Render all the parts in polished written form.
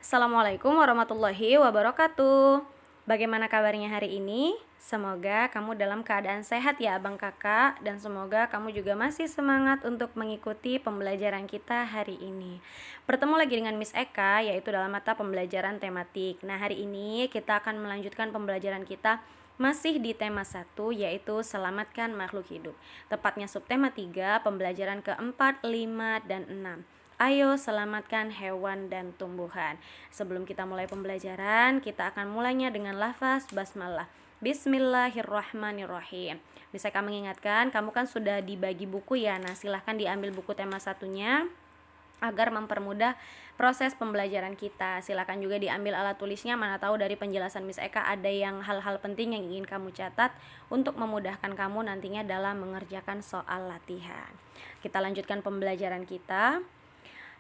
Assalamualaikum warahmatullahi wabarakatuh. Bagaimana kabarnya hari ini? Semoga kamu dalam keadaan sehat ya abang kakak, dan semoga kamu juga masih semangat untuk mengikuti pembelajaran kita hari ini. Bertemu lagi dengan Miss Eka, yaitu dalam mata pembelajaran tematik. Nah, hari ini kita akan melanjutkan pembelajaran kita masih di tema 1, yaitu selamatkan makhluk hidup. Tepatnya subtema 3, pembelajaran keempat, 5, dan 6. Ayo selamatkan hewan dan tumbuhan. Sebelum kita mulai pembelajaran, kita akan mulainya dengan lafaz basmalah. Bismillahirrahmanirrahim. Bisa kami mengingatkan, kamu kan sudah dibagi buku ya. Nah, silahkan diambil buku tema satunya agar mempermudah proses pembelajaran kita. Silakan juga diambil alat tulisnya, mana tahu dari penjelasan Miss Eka ada yang hal-hal penting yang ingin kamu catat untuk memudahkan kamu nantinya dalam mengerjakan soal latihan. Kita lanjutkan pembelajaran kita.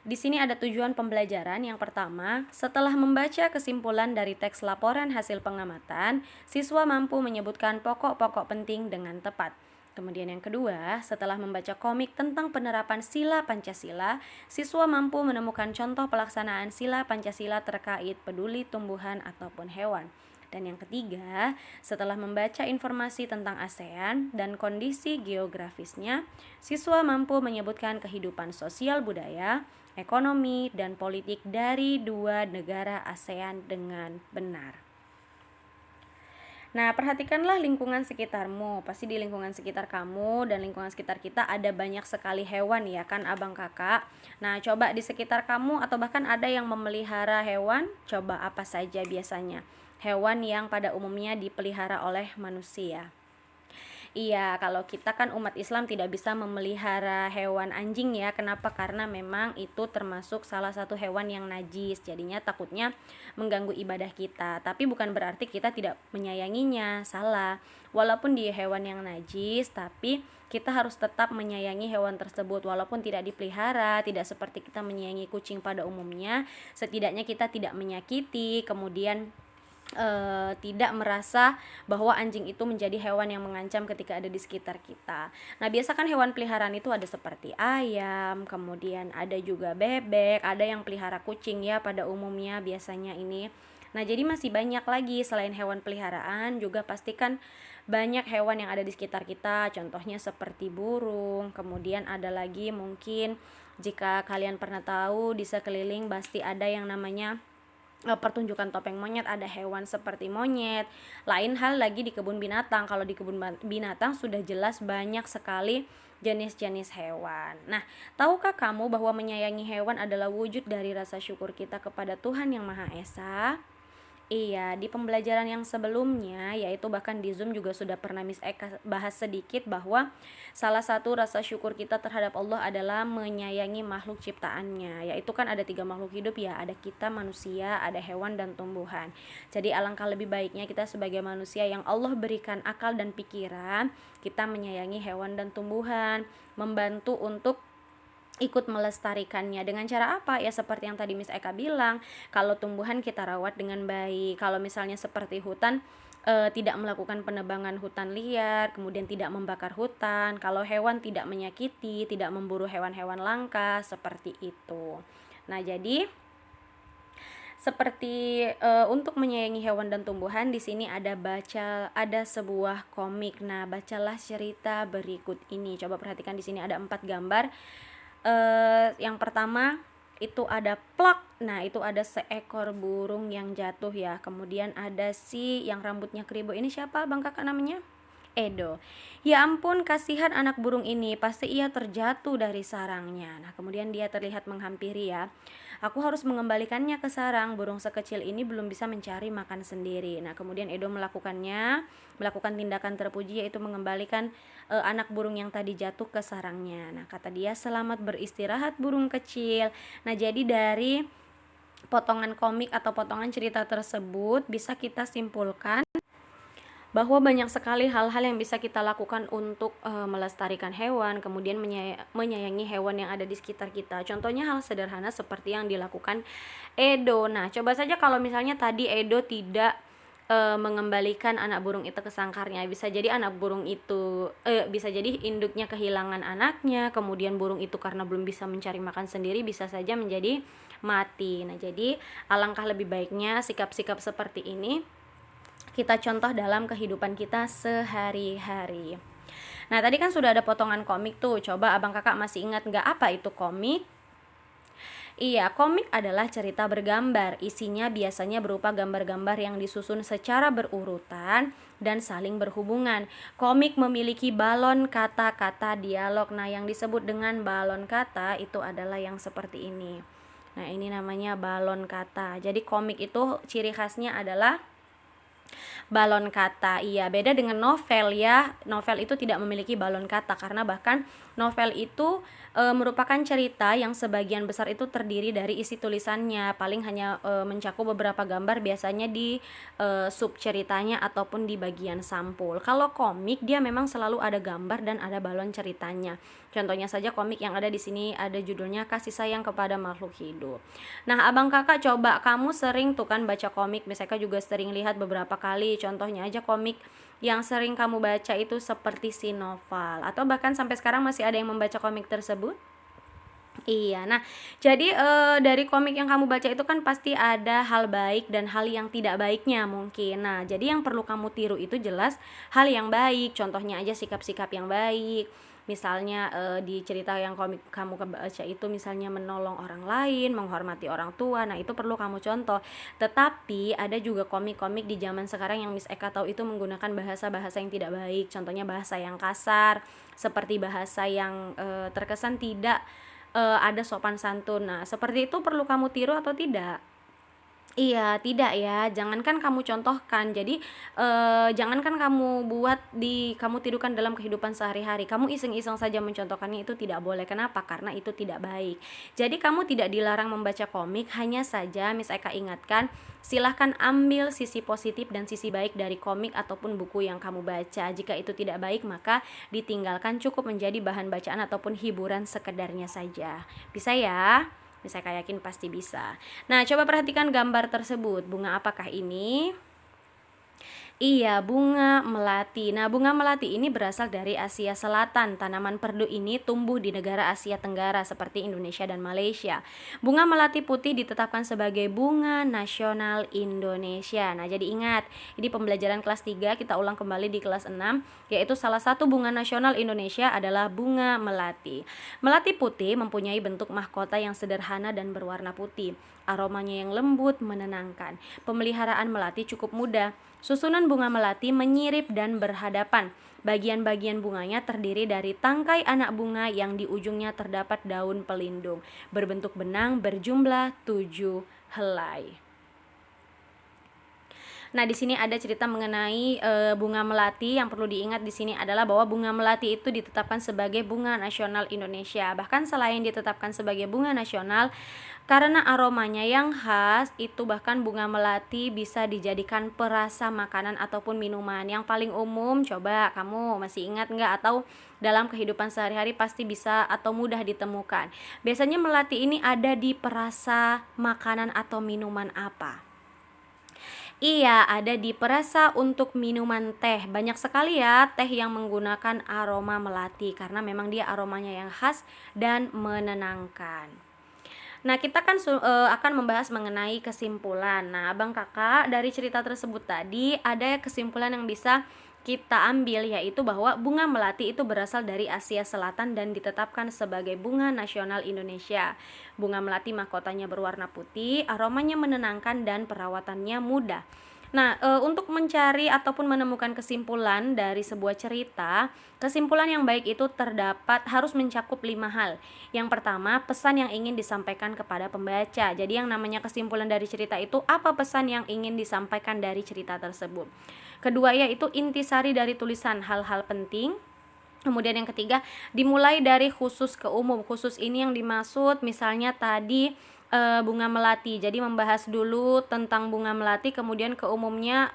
Di sini ada tujuan pembelajaran. Yang pertama, setelah membaca kesimpulan dari teks laporan hasil pengamatan, siswa mampu menyebutkan pokok-pokok penting dengan tepat. Kemudian yang kedua, setelah membaca komik tentang penerapan sila Pancasila, siswa mampu menemukan contoh pelaksanaan sila Pancasila terkait peduli tumbuhan ataupun hewan. Dan yang ketiga, setelah membaca informasi tentang ASEAN dan kondisi geografisnya, siswa mampu menyebutkan kehidupan sosial budaya, ekonomi, dan politik dari dua negara ASEAN dengan benar. Nah, perhatikanlah lingkungan sekitarmu. Pasti di lingkungan sekitar kamu dan lingkungan sekitar kita ada banyak sekali hewan ya kan abang kakak. Nah, coba di sekitar kamu atau bahkan ada yang memelihara hewan, coba apa saja biasanya hewan yang pada umumnya dipelihara oleh manusia. Iya, kalau kita kan umat Islam tidak bisa memelihara hewan anjing ya. Kenapa? Karena memang itu termasuk salah satu hewan yang najis. Jadinya takutnya mengganggu ibadah kita. Tapi bukan berarti kita tidak menyayanginya. Salah. Walaupun dia hewan yang najis, tapi kita harus tetap menyayangi hewan tersebut walaupun tidak dipelihara, tidak seperti kita menyayangi kucing pada umumnya. Setidaknya kita tidak menyakiti, kemudian tidak merasa bahwa anjing itu menjadi hewan yang mengancam ketika ada di sekitar kita. Nah, biasa kan hewan peliharaan itu ada seperti ayam, kemudian ada juga bebek, ada yang pelihara kucing ya pada umumnya biasanya ini. Nah, jadi masih banyak lagi selain hewan peliharaan, juga pastikan banyak hewan yang ada di sekitar kita, contohnya seperti burung. Kemudian ada lagi mungkin jika kalian pernah tahu di sekeliling pasti ada yang namanya pertunjukan topeng monyet, ada hewan seperti monyet. Lain hal lagi di kebun binatang. Kalau di kebun binatang sudah jelas banyak sekali jenis-jenis hewan. Nah, tahukah kamu bahwa menyayangi hewan adalah wujud dari rasa syukur kita kepada Tuhan Yang Maha Esa? Iya, di pembelajaran yang sebelumnya, yaitu bahkan di Zoom juga sudah pernah Miss Eka bahas sedikit bahwa salah satu rasa syukur kita terhadap Allah adalah menyayangi makhluk ciptaannya. Yaitu kan ada 3 makhluk hidup ya, ada kita manusia, ada hewan dan tumbuhan. Jadi alangkah lebih baiknya kita sebagai manusia yang Allah berikan akal dan pikiran, kita menyayangi hewan dan tumbuhan, membantu untuk ikut melestarikannya. Dengan cara apa? Ya seperti yang tadi Miss Eka bilang, kalau tumbuhan kita rawat dengan baik. Kalau misalnya seperti hutan, tidak melakukan penebangan hutan liar, kemudian tidak membakar hutan. Kalau hewan tidak menyakiti, tidak memburu hewan-hewan langka, seperti itu. Nah, jadi seperti untuk menyayangi hewan dan tumbuhan, di sini ada sebuah komik. Nah, bacalah cerita berikut ini. Coba perhatikan di sini ada 4 gambar. Yang pertama itu ada plak. Nah, itu ada seekor burung yang jatuh ya. Kemudian ada si yang rambutnya keribu. Ini siapa bang kakak namanya? Edo. Ya ampun, kasihan anak burung ini, pasti ia terjatuh dari sarangnya. Nah, kemudian dia terlihat menghampiri ya. Aku harus mengembalikannya ke sarang. Burung sekecil ini belum bisa mencari makan sendiri. Nah, kemudian Edo melakukan tindakan terpuji, yaitu mengembalikan anak burung yang tadi jatuh ke sarangnya. Nah, kata dia, selamat beristirahat burung kecil. Nah, jadi dari potongan komik atau potongan cerita tersebut bisa kita simpulkan bahwa banyak sekali hal-hal yang bisa kita lakukan untuk melestarikan hewan, kemudian menyayangi hewan yang ada di sekitar kita. Contohnya hal sederhana seperti yang dilakukan Edo. Nah, coba saja kalau misalnya tadi Edo tidak mengembalikan anak burung itu ke sangkarnya. Bisa jadi anak burung itu bisa jadi induknya kehilangan anaknya, kemudian burung itu karena belum bisa mencari makan sendiri bisa saja menjadi mati. Nah, jadi alangkah lebih baiknya sikap-sikap seperti ini kita contoh dalam kehidupan kita sehari-hari. Nah, tadi kan sudah ada potongan komik tuh. Coba abang kakak masih ingat nggak apa itu komik? Iya, komik adalah cerita bergambar. Isinya biasanya berupa gambar-gambar yang disusun secara berurutan dan saling berhubungan. Komik memiliki balon kata-kata dialog. Nah, yang disebut dengan balon kata itu adalah yang seperti ini. Nah, ini namanya balon kata. Jadi komik itu ciri khasnya adalah balon kata. Iya, beda dengan novel ya. Novel itu tidak memiliki balon kata karena bahkan novel itu merupakan cerita yang sebagian besar itu terdiri dari isi tulisannya, paling hanya mencakup beberapa gambar biasanya di sub ceritanya ataupun di bagian sampul. Kalau komik dia memang selalu ada gambar dan ada balon ceritanya. Contohnya saja komik yang ada di sini ada judulnya Kasih Sayang Kepada Makhluk Hidup. Nah, abang kakak coba kamu sering tuh kan baca komik, misalnya juga sering lihat beberapa kali. Contohnya aja komik yang sering kamu baca itu seperti si novel, atau bahkan sampai sekarang masih ada yang membaca komik tersebut? Iya, nah jadi dari komik yang kamu baca itu kan pasti ada hal baik dan hal yang tidak baiknya mungkin. Nah, jadi yang perlu kamu tiru itu jelas hal yang baik. Contohnya aja sikap-sikap yang baik. Misalnya di cerita yang komik kamu baca itu misalnya menolong orang lain, menghormati orang tua. Nah, itu perlu kamu contoh. Tetapi ada juga komik-komik di zaman sekarang yang Miss Eka tahu itu menggunakan bahasa-bahasa yang tidak baik. Contohnya bahasa yang kasar, seperti bahasa yang terkesan tidak ada sopan santun. Nah, seperti itu perlu kamu tiru atau tidak? Iya, tidak ya. Jangankan kamu contohkan. Jadi, jangankan kamu buat kamu tirukan dalam kehidupan sehari-hari. Kamu iseng-iseng saja mencontohkannya itu tidak boleh. Kenapa? Karena itu tidak baik. Jadi, kamu tidak dilarang membaca komik. Hanya saja, Miss Eka ingatkan, silahkan ambil sisi positif dan sisi baik dari komik ataupun buku yang kamu baca. Jika itu tidak baik, maka ditinggalkan, cukup menjadi bahan bacaan ataupun hiburan sekedarnya saja. Bisa ya? Saya yakin pasti bisa. Nah, coba perhatikan gambar tersebut. Bunga apakah ini? Iya, bunga melati. Nah, bunga melati ini berasal dari Asia Selatan. Tanaman perdu ini tumbuh di negara Asia Tenggara seperti Indonesia dan Malaysia. Bunga melati putih ditetapkan sebagai bunga nasional Indonesia. Nah, jadi ingat, ini pembelajaran kelas 3, kita ulang kembali di kelas 6, yaitu salah satu bunga nasional Indonesia adalah bunga melati. Melati putih mempunyai bentuk mahkota yang sederhana dan berwarna putih. Aromanya yang lembut, menenangkan. Pemeliharaan melati cukup mudah. Susunan bunga melati menyirip dan berhadapan. Bagian-bagian bunganya terdiri dari tangkai anak bunga yang di ujungnya terdapat daun pelindung. Berbentuk benang berjumlah 7 helai. Nah, di sini ada cerita mengenai bunga melati. Yang perlu diingat di sini adalah bahwa bunga melati itu ditetapkan sebagai bunga nasional Indonesia. Bahkan selain ditetapkan sebagai bunga nasional, karena aromanya yang khas, itu bahkan bunga melati bisa dijadikan perasa makanan ataupun minuman. Yang paling umum, coba kamu masih ingat nggak? Atau dalam kehidupan sehari-hari pasti bisa atau mudah ditemukan. Biasanya melati ini ada di perasa makanan atau minuman apa? Iya, ada di perasa untuk minuman teh. Banyak sekali ya teh yang menggunakan aroma melati karena memang dia aromanya yang khas dan menenangkan. Nah, kita kan akan membahas mengenai kesimpulan. Nah, abang kakak dari cerita tersebut tadi ada kesimpulan yang bisa kita ambil, yaitu bahwa bunga melati itu berasal dari Asia Selatan dan ditetapkan sebagai bunga nasional Indonesia. Bunga melati mahkotanya berwarna putih, aromanya menenangkan dan perawatannya mudah. Nah, untuk mencari ataupun menemukan kesimpulan dari sebuah cerita, kesimpulan yang baik itu harus mencakup 5 hal. Yang pertama, pesan yang ingin disampaikan kepada pembaca. Jadi yang namanya kesimpulan dari cerita itu apa pesan yang ingin disampaikan dari cerita tersebut. Kedua, yaitu intisari dari tulisan, hal-hal penting. Kemudian yang ketiga, dimulai dari khusus ke umum. Khusus ini yang dimaksud misalnya tadi bunga melati. Jadi membahas dulu tentang bunga melati, kemudian ke umumnya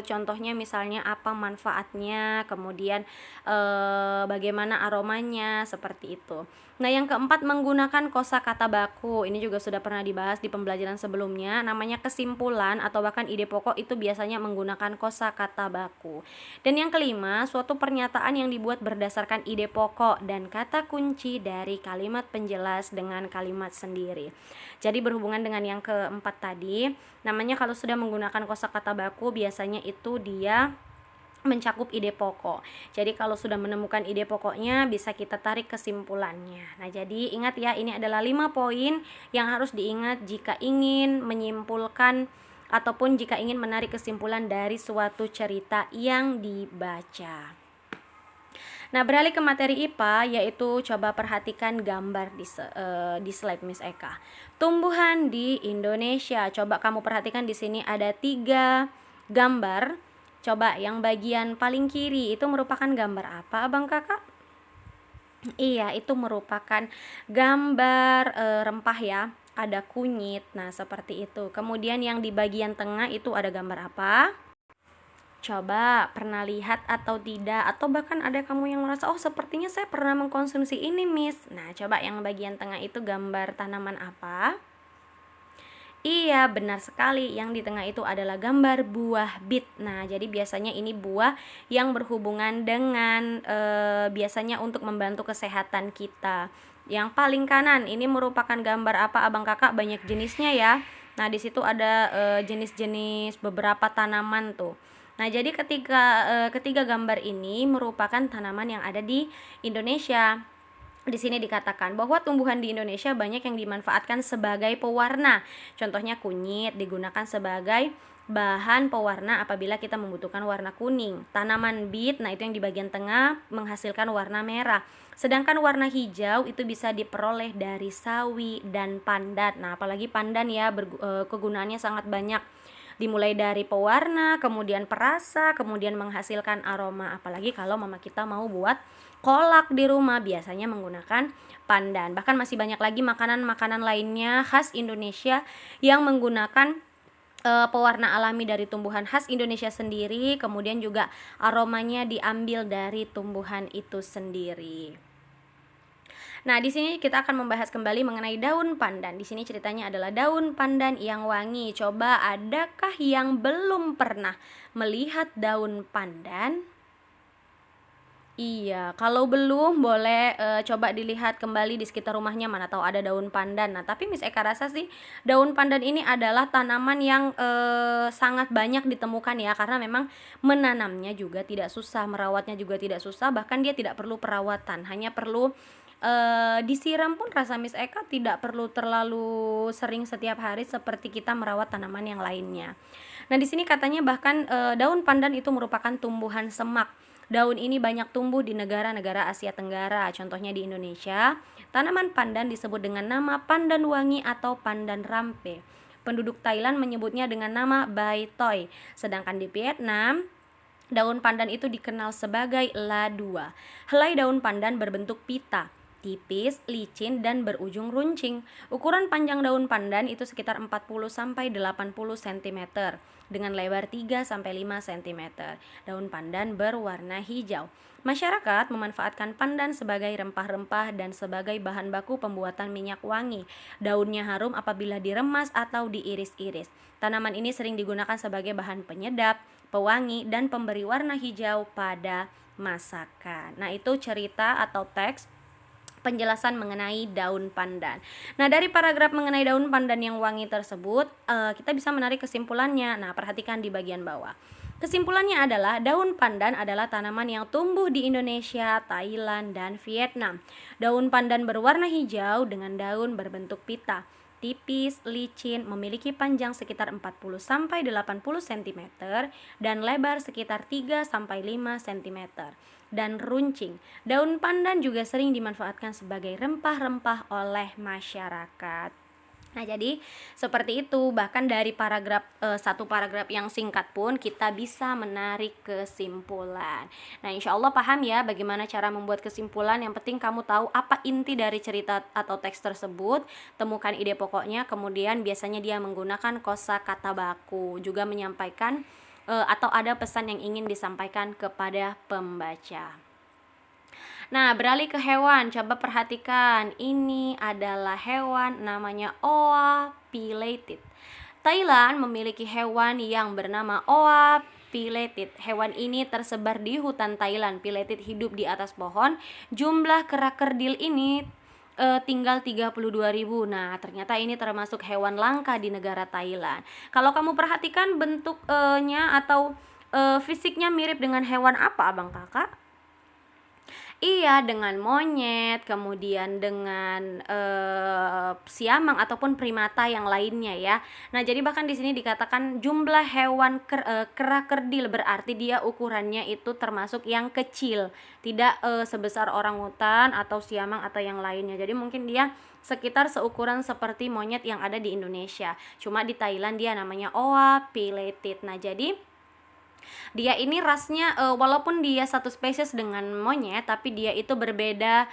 contohnya misalnya apa manfaatnya, kemudian bagaimana aromanya, seperti itu. Nah, yang keempat menggunakan kosakata baku. Ini juga sudah pernah dibahas di pembelajaran sebelumnya. Namanya kesimpulan atau bahkan ide pokok itu biasanya menggunakan kosakata baku. Dan yang kelima, suatu pernyataan yang dibuat berdasarkan ide pokok dan kata kunci dari kalimat penjelas dengan kalimat sendiri. Jadi berhubungan dengan yang keempat tadi, namanya kalau sudah menggunakan kosakata baku biasanya itu dia mencakup ide pokok. Jadi kalau sudah menemukan ide pokoknya bisa kita tarik kesimpulannya. Nah, jadi ingat ya, ini adalah 5 poin yang harus diingat jika ingin menyimpulkan ataupun jika ingin menarik kesimpulan dari suatu cerita yang dibaca. Nah, beralih ke materi IPA, yaitu coba perhatikan gambar di slide Miss Eka. Tumbuhan di Indonesia. Coba kamu perhatikan di sini ada 3 gambar. Coba yang bagian paling kiri itu merupakan gambar apa, Abang Kakak? Iya, itu merupakan gambar rempah ya. Ada kunyit. Nah, seperti itu. Kemudian yang di bagian tengah itu ada gambar apa? Coba pernah lihat atau tidak, atau bahkan ada kamu yang merasa, oh sepertinya saya pernah mengkonsumsi ini, Miss. Nah, coba yang bagian tengah itu gambar tanaman apa? Iya, benar sekali. Yang di tengah itu adalah gambar buah bit. Nah, jadi biasanya ini buah yang berhubungan dengan biasanya untuk membantu kesehatan kita. Yang paling kanan ini merupakan gambar apa, Abang Kakak? Banyak jenisnya ya. Nah, di situ ada jenis-jenis beberapa tanaman tuh. Nah, jadi ketiga gambar ini merupakan tanaman yang ada di Indonesia. Di sini dikatakan bahwa tumbuhan di Indonesia banyak yang dimanfaatkan sebagai pewarna. Contohnya kunyit digunakan sebagai bahan pewarna apabila kita membutuhkan warna kuning. Tanaman bit, nah itu yang di bagian tengah menghasilkan warna merah. Sedangkan warna hijau itu bisa diperoleh dari sawi dan pandan. Nah, apalagi pandan ya kegunaannya sangat banyak. Dimulai dari pewarna, kemudian perasa, kemudian menghasilkan aroma. Apalagi kalau mama kita mau buat kolak di rumah biasanya menggunakan pandan. Bahkan masih banyak lagi makanan-makanan lainnya khas Indonesia yang menggunakan pewarna alami dari tumbuhan khas Indonesia sendiri, kemudian juga aromanya diambil dari tumbuhan itu sendiri. Nah, di sini kita akan membahas kembali mengenai daun pandan. Di sini ceritanya adalah daun pandan yang wangi. Coba adakah yang belum pernah melihat daun pandan? Iya, kalau belum boleh coba dilihat kembali di sekitar rumahnya, mana tahu ada daun pandan. Nah, tapi Miss Eka rasa sih daun pandan ini adalah tanaman yang sangat banyak ditemukan ya, karena memang menanamnya juga tidak susah, merawatnya juga tidak susah, bahkan dia tidak perlu perawatan, hanya perlu disiram pun rasa Miss Eka tidak perlu terlalu sering setiap hari seperti kita merawat tanaman yang lainnya. Nah, di sini katanya bahkan daun pandan itu merupakan tumbuhan semak. Daun ini banyak tumbuh di negara-negara Asia Tenggara, contohnya di Indonesia. Tanaman pandan disebut dengan nama pandan wangi atau pandan rampe. Penduduk Thailand menyebutnya dengan nama bai toi. Sedangkan di Vietnam, daun pandan itu dikenal sebagai la dua. Helai daun pandan berbentuk pita, tipis, licin, dan berujung runcing. Ukuran panjang daun pandan itu sekitar 40-80 cm dengan lebar 3-5 cm. Daun pandan berwarna hijau. Masyarakat memanfaatkan pandan sebagai rempah-rempah dan sebagai bahan baku pembuatan minyak wangi. Daunnya harum apabila diremas atau diiris-iris. Tanaman ini sering digunakan sebagai bahan penyedap, pewangi, dan pemberi warna hijau pada masakan. Nah, itu cerita atau teks penjelasan mengenai daun pandan. Nah, dari paragraf mengenai daun pandan yang wangi tersebut, kita bisa menarik kesimpulannya. Nah, perhatikan di bagian bawah. Kesimpulannya adalah daun pandan adalah tanaman yang tumbuh di Indonesia, Thailand, dan Vietnam. Daun pandan berwarna hijau dengan daun berbentuk pita, tipis, licin, memiliki panjang sekitar 40-80 cm dan lebar sekitar 3-5 cm. Dan runcing. Daun pandan juga sering dimanfaatkan sebagai rempah-rempah oleh masyarakat. Nah, jadi seperti itu. Bahkan dari satu paragraf yang singkat pun kita bisa menarik kesimpulan. Nah, insya Allah paham ya bagaimana cara membuat kesimpulan. Yang penting kamu tahu apa inti dari cerita atau teks tersebut, temukan ide pokoknya, kemudian biasanya dia menggunakan kosakata baku, juga menyampaikan atau ada pesan yang ingin disampaikan kepada pembaca. Nah, beralih ke hewan, coba perhatikan. Ini adalah hewan namanya Oa pileated. Thailand memiliki hewan yang bernama Oa pileated. Hewan ini tersebar di hutan Thailand. Pileated hidup di atas pohon. Jumlah kera kerdil ini tinggal 32.000. Nah, ternyata ini termasuk hewan langka di negara Thailand. Kalau kamu perhatikan bentuknya atau fisiknya mirip dengan hewan apa, Abang Kakak? Iya, dengan monyet, kemudian dengan siamang ataupun primata yang lainnya ya. Nah, jadi bahkan di sini dikatakan jumlah hewan kera kerdil, berarti dia ukurannya itu termasuk yang kecil, tidak sebesar orangutan atau siamang atau yang lainnya. Jadi mungkin dia sekitar seukuran seperti monyet yang ada di Indonesia. Cuma di Thailand dia namanya Oa pileated. Nah, jadi dia ini rasnya walaupun dia satu spesies dengan monyet, tapi dia itu berbeda.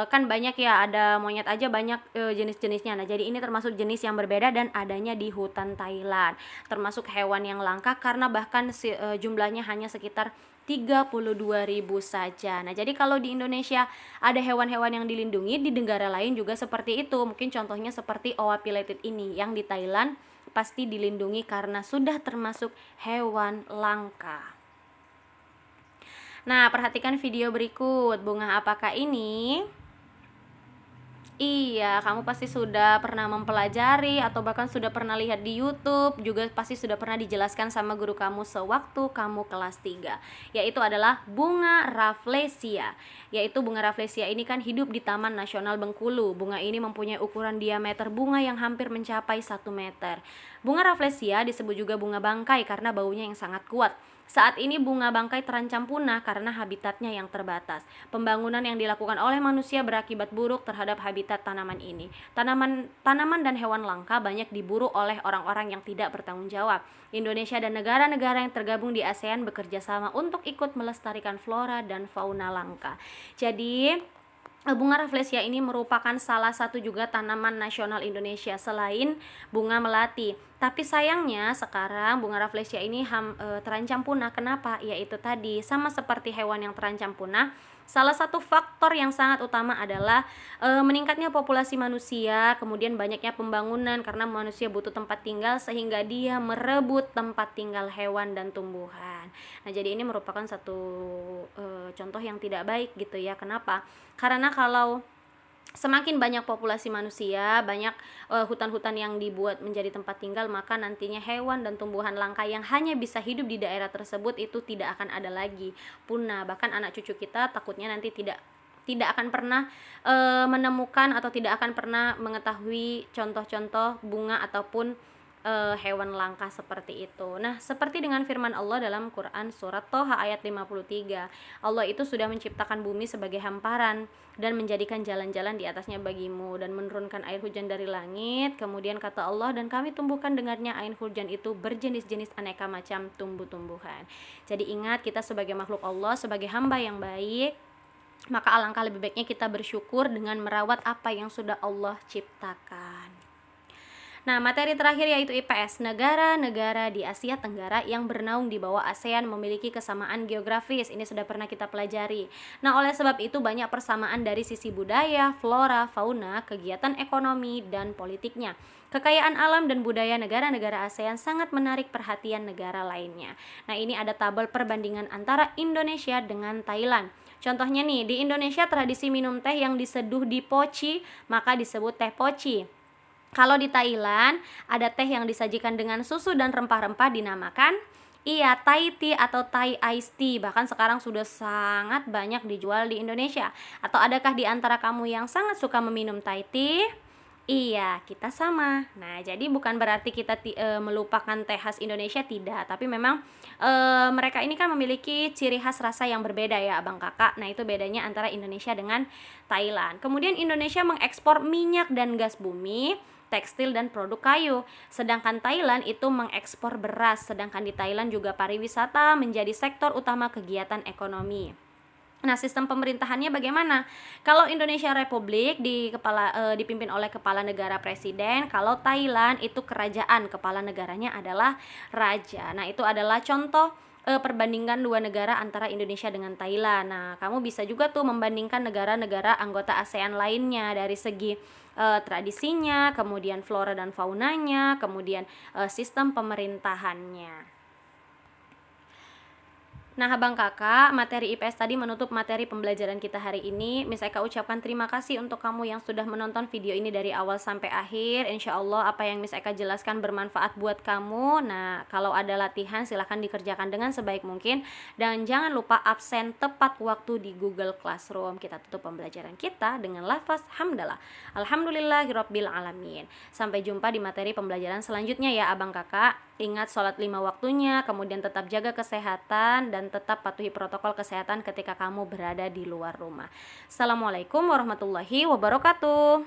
Kan banyak ya, ada monyet aja banyak jenis-jenisnya. Nah, jadi ini termasuk jenis yang berbeda dan adanya di hutan Thailand. Termasuk hewan yang langka karena bahkan jumlahnya hanya sekitar 32.000 saja. Nah, jadi kalau di Indonesia ada hewan-hewan yang dilindungi, di negara lain juga seperti itu. Mungkin contohnya seperti Oa pileated ini yang di Thailand pasti dilindungi karena sudah termasuk hewan langka. Nah, perhatikan video berikut. Bunga apakah ini? Iya, kamu pasti sudah pernah mempelajari atau bahkan sudah pernah lihat di YouTube, juga pasti sudah pernah dijelaskan sama guru kamu sewaktu kamu kelas 3, yaitu adalah bunga Rafflesia. Yaitu bunga Rafflesia ini kan hidup di Taman Nasional Bengkulu. Bunga ini mempunyai ukuran diameter bunga yang hampir mencapai 1 meter. Bunga Rafflesia disebut juga bunga bangkai karena baunya yang sangat kuat. Saat ini bunga bangkai terancam punah karena habitatnya yang terbatas. Pembangunan yang dilakukan oleh manusia berakibat buruk terhadap habitat tanaman ini. Tanaman dan hewan langka banyak diburu oleh orang-orang yang tidak bertanggung jawab. Indonesia dan negara-negara yang tergabung di ASEAN bekerja sama untuk ikut melestarikan flora dan fauna langka. Jadi bunga Rafflesia ini merupakan salah satu juga tanaman nasional Indonesia selain bunga melati. Tapi sayangnya sekarang bunga Rafflesia ini terancam punah. Kenapa? Yaitu tadi sama seperti hewan yang terancam punah. Salah satu faktor yang sangat utama adalah meningkatnya populasi manusia, kemudian banyaknya pembangunan karena manusia butuh tempat tinggal sehingga dia merebut tempat tinggal hewan dan tumbuhan. Nah, jadi ini merupakan satu contoh yang tidak baik gitu ya. Kenapa? Karena kalau semakin banyak populasi manusia, banyak hutan-hutan yang dibuat menjadi tempat tinggal, maka nantinya hewan dan tumbuhan langka yang hanya bisa hidup di daerah tersebut itu tidak akan ada lagi, punah. Bahkan anak cucu kita takutnya nanti tidak akan pernah menemukan atau tidak akan pernah mengetahui contoh-contoh bunga ataupun hewan langka seperti itu. Nah, seperti dengan firman Allah dalam Quran surat Toha ayat 53, Allah itu sudah menciptakan bumi sebagai hamparan dan menjadikan jalan-jalan di atasnya bagimu dan menurunkan air hujan dari langit. Kemudian kata Allah, dan kami tumbuhkan dengannya air hujan itu berjenis-jenis aneka macam tumbuh-tumbuhan. Jadi ingat, kita sebagai makhluk Allah, sebagai hamba yang baik, maka alangkah lebih baiknya kita bersyukur dengan merawat apa yang sudah Allah ciptakan. Nah, materi terakhir yaitu IPS. Negara-negara di Asia Tenggara yang bernaung di bawah ASEAN memiliki kesamaan geografis. Ini sudah pernah kita pelajari. Nah, oleh sebab itu banyak persamaan dari sisi budaya, flora, fauna, kegiatan ekonomi, dan politiknya. Kekayaan alam dan budaya negara-negara ASEAN sangat menarik perhatian negara lainnya. Nah, ini ada tabel perbandingan antara Indonesia dengan Thailand. Contohnya nih, di Indonesia tradisi minum teh yang diseduh di poci, maka disebut teh poci. Kalau di Thailand, ada teh yang disajikan dengan susu dan rempah-rempah dinamakan Thai tea atau Thai iced tea. Bahkan sekarang sudah sangat banyak dijual di Indonesia. Atau adakah di antara kamu yang sangat suka meminum Thai tea? Iya, kita sama. Nah, jadi bukan berarti kita melupakan teh khas Indonesia, tidak. Tapi memang mereka ini kan memiliki ciri khas rasa yang berbeda ya, Abang Kakak. Nah, itu bedanya antara Indonesia dengan Thailand. Kemudian Indonesia mengekspor minyak dan gas bumi, tekstil dan produk kayu. Sedangkan Thailand itu mengekspor beras. Sedangkan di Thailand juga pariwisata menjadi sektor utama kegiatan ekonomi. Nah, sistem pemerintahannya bagaimana? Kalau Indonesia Republik dipimpin oleh kepala negara presiden, kalau Thailand itu kerajaan, kepala negaranya adalah raja. Nah, itu adalah contoh perbandingan dua negara antara Indonesia dengan Thailand. Nah, kamu bisa juga tuh membandingkan negara-negara anggota ASEAN lainnya dari segi tradisinya, kemudian flora dan faunanya, kemudian sistem pemerintahannya. Nah, abang kakak, materi IPS tadi menutup materi pembelajaran kita hari ini. Miss Eka ucapkan terima kasih untuk kamu yang sudah menonton video ini dari awal sampai akhir. Insya Allah apa yang Miss Eka jelaskan bermanfaat buat kamu. Nah, kalau ada latihan silahkan dikerjakan dengan sebaik mungkin. Dan jangan lupa absen tepat waktu di Google Classroom. Kita tutup pembelajaran kita dengan lafaz hamdalah. Alhamdulillahirabbil alamin. Sampai jumpa di materi pembelajaran selanjutnya ya abang kakak. Ingat sholat 5 waktunya, kemudian tetap jaga kesehatan dan tetap patuhi protokol kesehatan ketika kamu berada di luar rumah. Assalamualaikum warahmatullahi wabarakatuh.